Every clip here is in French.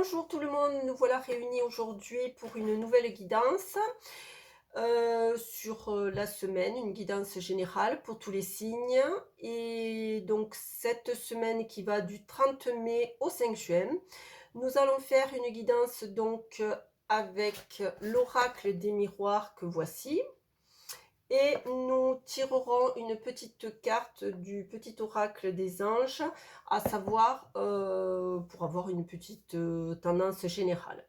Bonjour tout le monde, nous voilà réunis aujourd'hui pour une nouvelle guidance sur la semaine, une guidance générale pour tous les signes. Et donc cette semaine qui va du 30 mai au 5 juin, nous allons faire une guidance avec l'oracle des miroirs que voici. Et nous tirerons une petite carte du petit oracle des anges, à savoir pour avoir une petite tendance générale.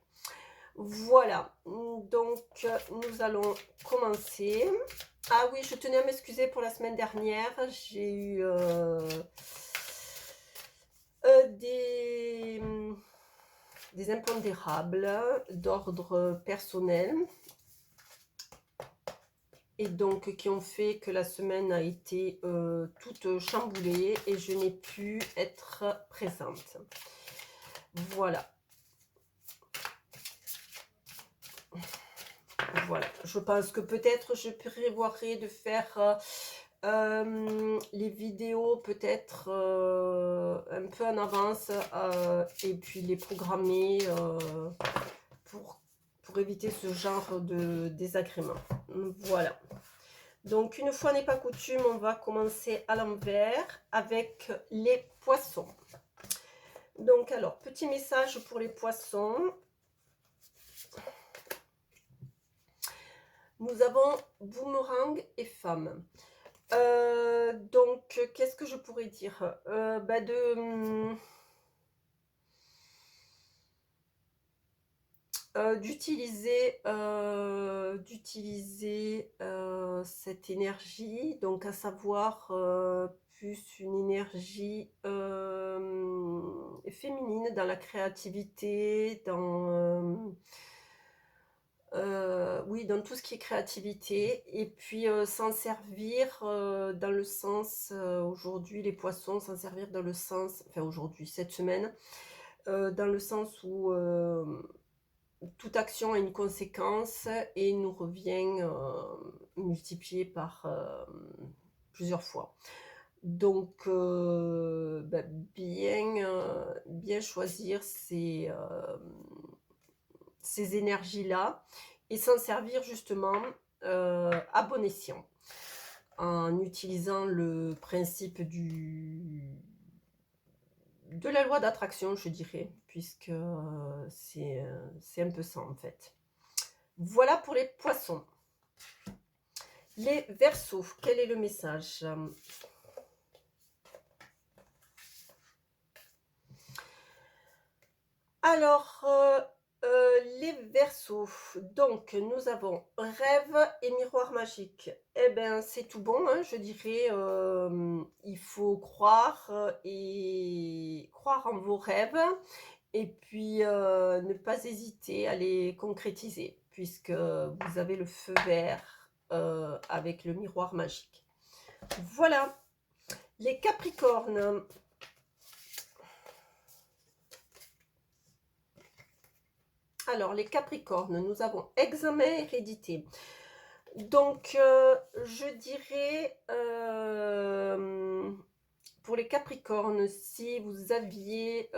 Voilà, donc nous allons commencer. Ah oui, je tenais à m'excuser pour la semaine dernière, j'ai eu des impondérables d'ordre personnel. Et donc qui ont fait que la semaine a été toute chamboulée et je n'ai pu être présente. Voilà. Voilà. Je pense que peut-être je prévoirai de faire les vidéos peut-être un peu en avance et puis les programmer pour éviter ce genre de désagrément. Voilà. Donc, une fois n'est pas coutume, on va commencer à l'envers avec les poissons. Donc, alors, petit message pour les poissons. Nous avons boomerang et femme. Donc, qu'est-ce que je pourrais dire d'utiliser cette énergie, donc à savoir plus une énergie féminine dans la créativité, oui, dans tout ce qui est créativité, et puis s'en servir dans le sens, aujourd'hui les poissons, s'en servir dans le sens, enfin aujourd'hui, cette semaine, dans le sens où toute action a une conséquence et nous revient multiplié par plusieurs fois. Donc, bien choisir ces énergies-là et s'en servir justement à bon escient, en utilisant le principe de la loi d'attraction, je dirais, puisque c'est un peu ça en fait. Voilà pour les poissons. Les Verseaux, quel est le message? Alors, les Verseaux, donc nous avons rêve et miroir magique. Eh bien, c'est tout bon, hein, je dirais. Il faut croire et croire en vos rêves. Et puis, ne pas hésiter à les concrétiser, puisque vous avez le feu vert avec le miroir magique. Voilà, les Capricornes. Alors, les Capricornes, nous avons examen hérédité. Donc, je dirais, pour les Capricornes, si vous avez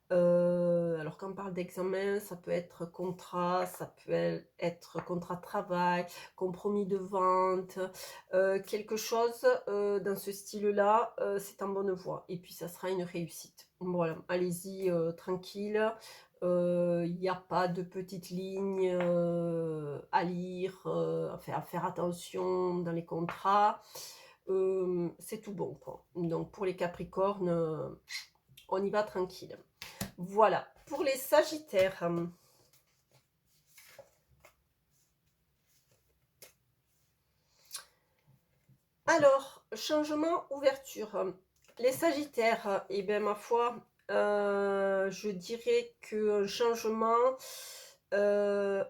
alors quand on parle d'examen, ça peut être contrat, ça peut être contrat de travail, compromis de vente, quelque chose dans ce style-là, c'est en bonne voie. Et puis ça sera une réussite. Voilà, allez-y tranquille. Il n'y a pas de petites lignes à lire, enfin, à faire attention dans les contrats. C'est tout bon, quoi. Donc pour les Capricornes, on y va tranquille. Voilà, pour les Sagittaires. Alors, changement, ouverture. Les Sagittaires, eh bien, ma foi, je dirais qu'un changement va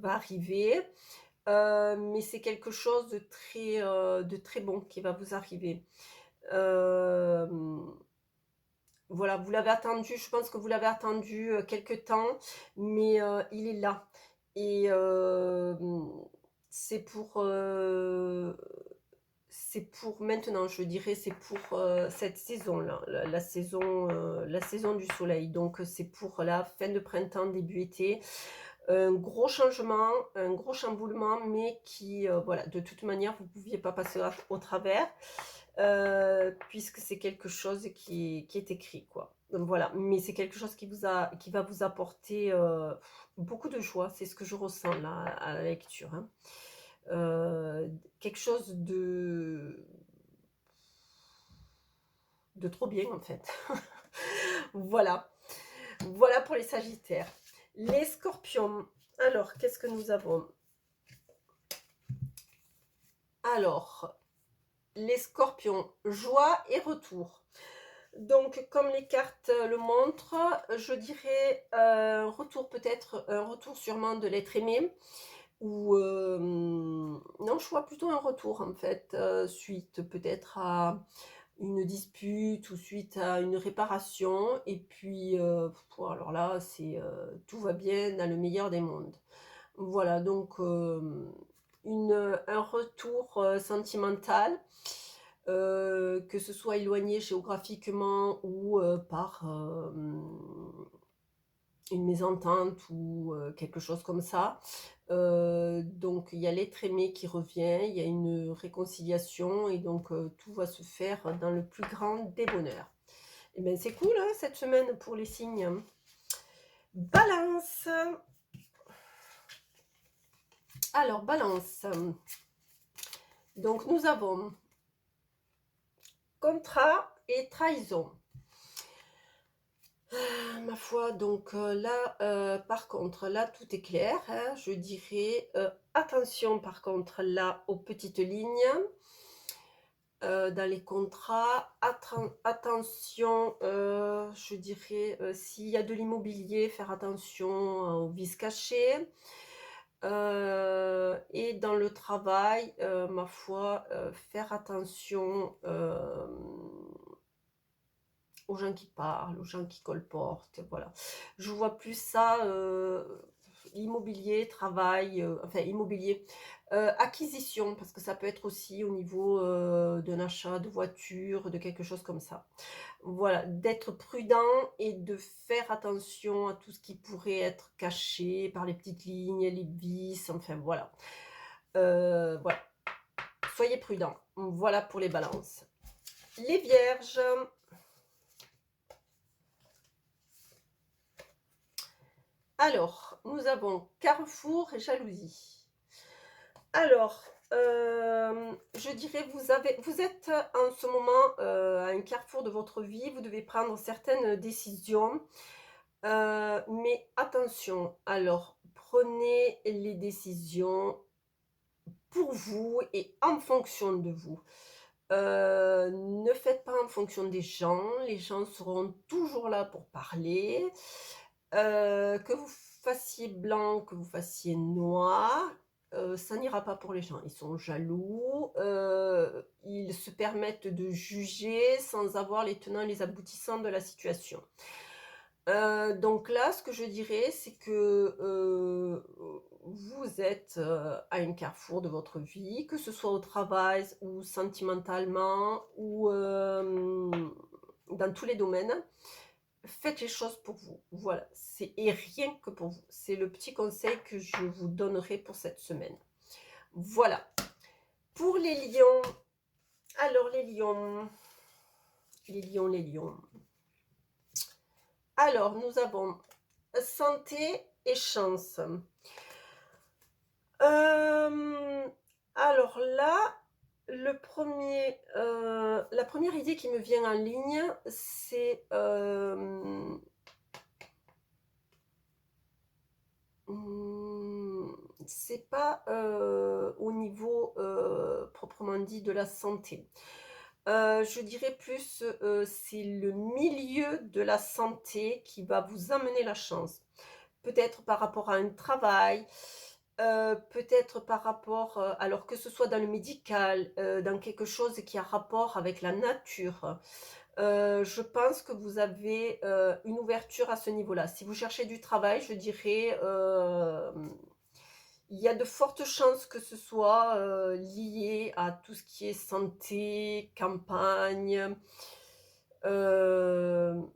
arriver, mais c'est quelque chose de très bon qui va vous arriver. Voilà, vous l'avez attendu, je pense que vous l'avez attendu quelque temps, mais il est là. Et c'est c'est pour maintenant, je dirais, c'est pour, cette saison-là, la saison du soleil. Donc, c'est pour la fin de printemps, début été. Un gros changement, un gros chamboulement, mais qui, voilà, de toute manière, vous ne pouviez pas passer au travers, puisque c'est quelque chose qui est écrit, quoi. Donc voilà, mais c'est quelque chose qui va vous apporter, beaucoup de joie. C'est ce que je ressens là, à la lecture, hein. Quelque chose de trop bien, en fait. Voilà. Voilà pour les Sagittaires. Les Scorpions. Alors, qu'est-ce que nous avons? Alors, les Scorpions, joie et retour. Donc, comme les cartes le montrent, je dirais retour, peut-être un retour sûrement de l'être aimé, ou non, je vois plutôt un retour en fait, suite peut-être à une dispute ou suite à une réparation, et puis alors là, tout va bien dans le meilleur des mondes. Voilà, donc un retour sentimental, que ce soit éloigné géographiquement ou par une mésentente ou quelque chose comme ça. Donc il y a l'être aimé qui revient, il y a une réconciliation, et donc tout va se faire dans le plus grand des bonheurs. Et bien c'est cool, hein, cette semaine pour les signes. Balance. Alors, Balance. Donc nous avons contrat et trahison. Ma foi, donc là, par contre, là, tout est clair, hein. Je dirais attention, par contre, là, aux petites lignes. Dans les contrats, attention, je dirais, s'il y a de l'immobilier, faire attention aux vices cachés. Et dans le travail, ma foi, faire attention aux gens qui parlent, aux gens qui colportent, voilà. Je vois plus ça, immobilier, travail, enfin immobilier, acquisition, parce que ça peut être aussi au niveau d'un achat de voiture, de quelque chose comme ça. Voilà, d'être prudent et de faire attention à tout ce qui pourrait être caché par les petites lignes, les vis, enfin voilà. Voilà, soyez prudents. Voilà pour les balances. Les vierges. Alors, nous avons carrefour et jalousie. Alors, je dirais, vous êtes en ce moment à un carrefour de votre vie, vous devez prendre certaines décisions, mais attention, alors prenez les décisions pour vous et en fonction de vous. Ne faites pas en fonction des gens, les gens seront toujours là pour parler. Que vous fassiez blanc, que vous fassiez noir, ça n'ira pas pour les gens. Ils sont jaloux, ils se permettent de juger sans avoir les tenants et les aboutissants de la situation. Donc là, ce que je dirais, c'est que vous êtes à un carrefour de votre vie, que ce soit au travail ou sentimentalement ou dans tous les domaines. Faites les choses pour vous. Voilà, et rien que pour vous. C'est le petit conseil que je vous donnerai pour cette semaine. Voilà. Pour les lions, alors les lions. Alors, nous avons santé et chance. Alors là, la première idée qui me vient en ligne, c'est c'est pas au niveau proprement dit de la santé. Je dirais plus, c'est le milieu de la santé qui va vous amener la chance. Peut-être par rapport à un travail, peut-être par rapport, alors que ce soit dans le médical, dans quelque chose qui a rapport avec la nature. Je pense que vous avez une ouverture à ce niveau-là. Si vous cherchez du travail, je dirais, il y a de fortes chances que ce soit, lié à tout ce qui est santé, campagne, hem,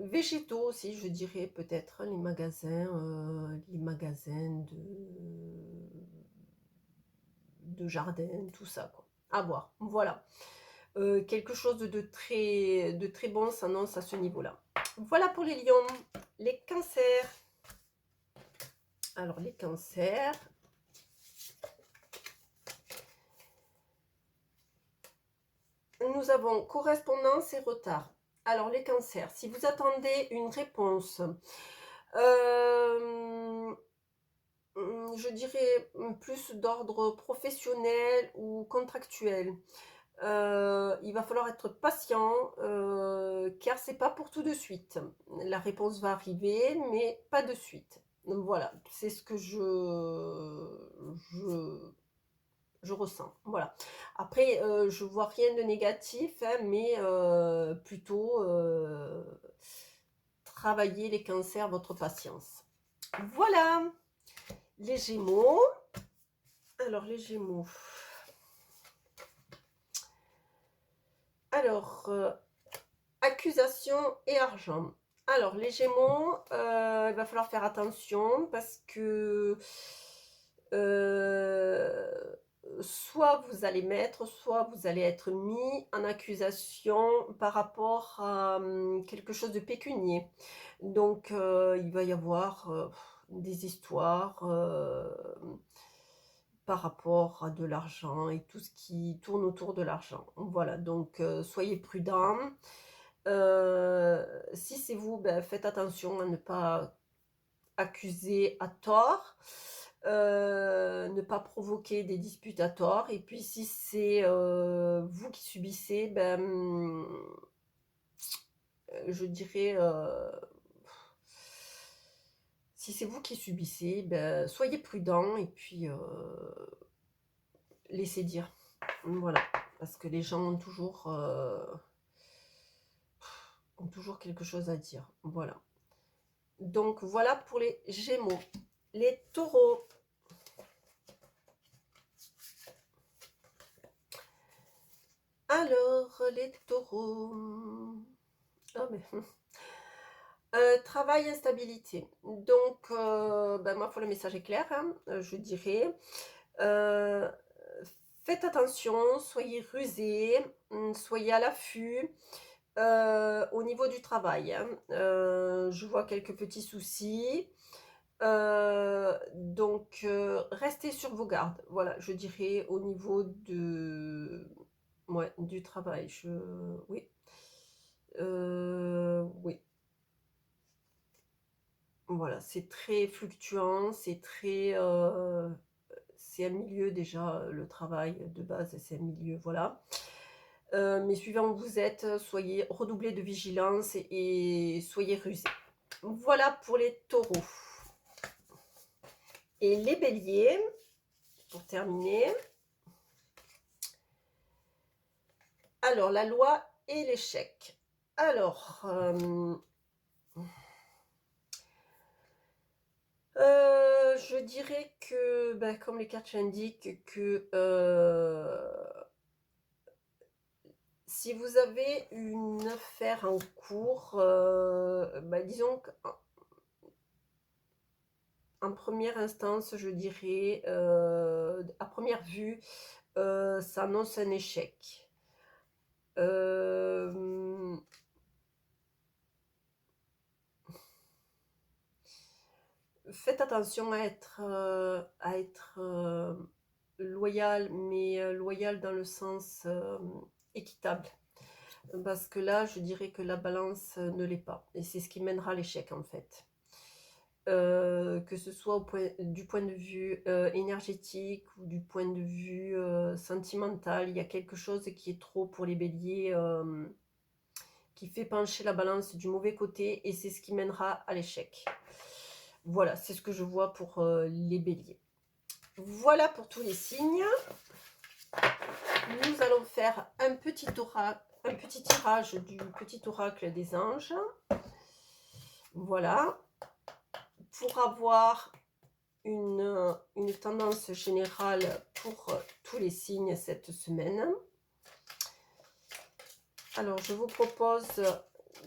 végétaux aussi, je dirais peut-être, les magasins de jardin, tout ça quoi. À voir, voilà. Quelque chose de très bon s'annonce à ce niveau-là. Voilà pour les lions. Les cancers. Alors les cancers, nous avons correspondance et retard. Alors les cancers, si vous attendez une réponse, je dirais, plus d'ordre professionnel ou contractuel, il va falloir être patient, car c'est pas pour tout de suite. La réponse va arriver, mais pas de suite. Donc voilà, c'est ce que je je ressens, voilà. Après, je vois rien de négatif, hein, mais plutôt, travailler les cancers, votre patience. Voilà, les Gémeaux. Alors les Gémeaux. Alors, accusation et argent. Alors les Gémeaux, il va falloir faire attention parce que, soit vous allez soit vous allez être mis en accusation par rapport à, quelque chose de pécunier. Donc, il va y avoir, des histoires, par rapport à de l'argent et tout ce qui tourne autour de l'argent. Voilà, donc, soyez prudents. Si c'est vous, ben, faites attention à ne pas accuser à tort, ne pas provoquer des disputes à tort et puis si c'est, vous qui subissez, ben, je dirais, si c'est vous qui subissez, ben, soyez prudents et puis, laissez dire. Voilà, parce que les gens ont toujours quelque chose à dire. Voilà. Donc voilà pour les Gémeaux. Les Taureaux. Alors, les Taureaux. Ah mais travail, instabilité. Donc, ben, moi, pour le message est clair, hein, je dirais, heu, faites attention, soyez rusés, soyez à l'affût, au niveau du travail, hein. Je vois quelques petits soucis, donc, restez sur vos gardes. Voilà, je dirais au niveau de ouais, du travail, oui, oui. Voilà, c'est très fluctuant, c'est un milieu déjà, le travail de base, c'est un milieu, voilà. Mais suivant où vous êtes, soyez redoublez de vigilance et soyez rusés. Voilà pour les taureaux. Et les béliers, pour terminer. Alors, la loi et l'échec. Alors, je dirais que, bah, comme les cartes indiquent que, si vous avez une affaire en cours, bah, disons qu'en première instance, je dirais, à première vue, ça annonce un échec. Hem, Faites attention à être, loyal, mais, loyal dans le sens, équitable. Parce que là, je dirais que la balance, ne l'est pas et c'est ce qui mènera à l'échec, en fait. Que ce soit du point de vue, énergétique ou du point de vue, sentimental, il y a quelque chose qui est trop pour les béliers, qui fait pencher la balance du mauvais côté et c'est ce qui mènera à l'échec. Voilà, c'est ce que je vois pour, les béliers. Voilà pour tous les signes. Nous allons faire un petit tirage du petit oracle des anges. Voilà, pour avoir une tendance générale pour tous les signes cette semaine. Alors, je vous propose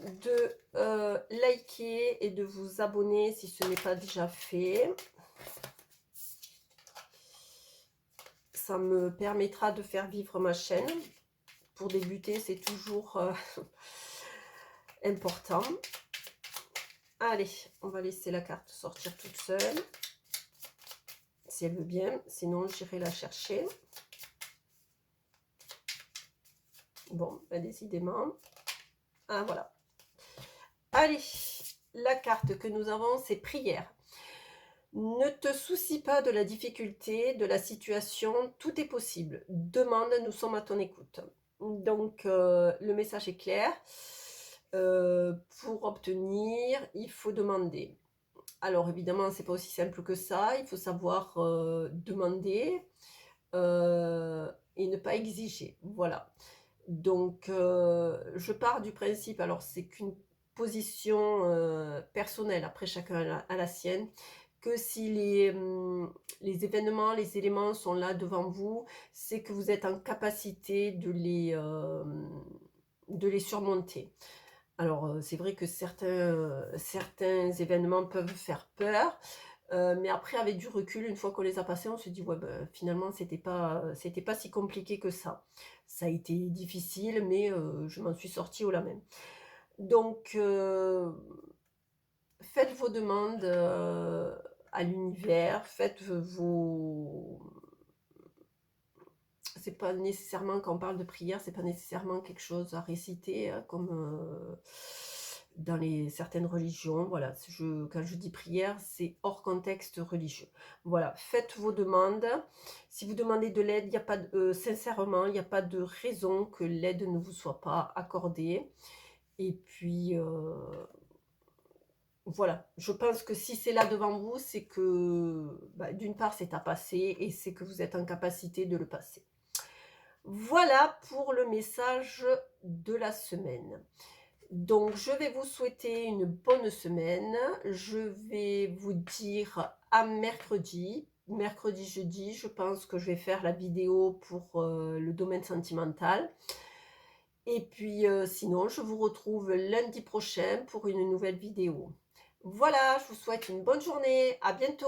de liker et de vous abonner si ce n'est pas déjà fait. Ça me permettra de faire vivre ma chaîne. Pour débuter, c'est toujours important. Allez, on va laisser la carte sortir toute seule. Si elle veut bien, sinon j'irai la chercher. Bon, ben décidément. Ah, voilà. Allez, la carte que nous avons, c'est prière. Ne te soucie pas de la difficulté, de la situation, tout est possible. Demande, nous sommes à ton écoute. Donc, le message est clair. Pour obtenir, il faut demander. Alors, évidemment, c'est pas aussi simple que ça. Il faut savoir demander et ne pas exiger. Voilà. Donc, je pars du principe, alors c'est qu'une position personnelle, après chacun a la sienne, que si les événements, les éléments sont là devant vous, c'est que vous êtes en capacité de les surmonter. Alors, c'est vrai que certains événements peuvent faire peur, mais après avec du recul, une fois qu'on les a passés, on se dit: «Ouais, ben, finalement, c'était pas si compliqué que ça». Ça a été difficile, mais je m'en suis sortie haut la main. Donc, faites vos demandes, à l'univers, faites vos c'est pas nécessairement quand on parle de prière, c'est pas nécessairement quelque chose à réciter, comme, dans certaines religions. Voilà, quand je dis prière, c'est hors contexte religieux. Voilà, faites vos demandes. Si vous demandez de l'aide, il y a pas de sincèrement, il n'y a pas de raison que l'aide ne vous soit pas accordée et puis, voilà, je pense que si c'est là devant vous, c'est que, bah, d'une part, c'est à passer et c'est que vous êtes en capacité de le passer. Voilà pour le message de la semaine. Donc, je vais vous souhaiter une bonne semaine. Je vais vous dire à mercredi. Mercredi, jeudi, je pense que je vais faire la vidéo pour le domaine sentimental. Et puis, sinon, je vous retrouve lundi prochain pour une nouvelle vidéo. Voilà, je vous souhaite une bonne journée. À bientôt.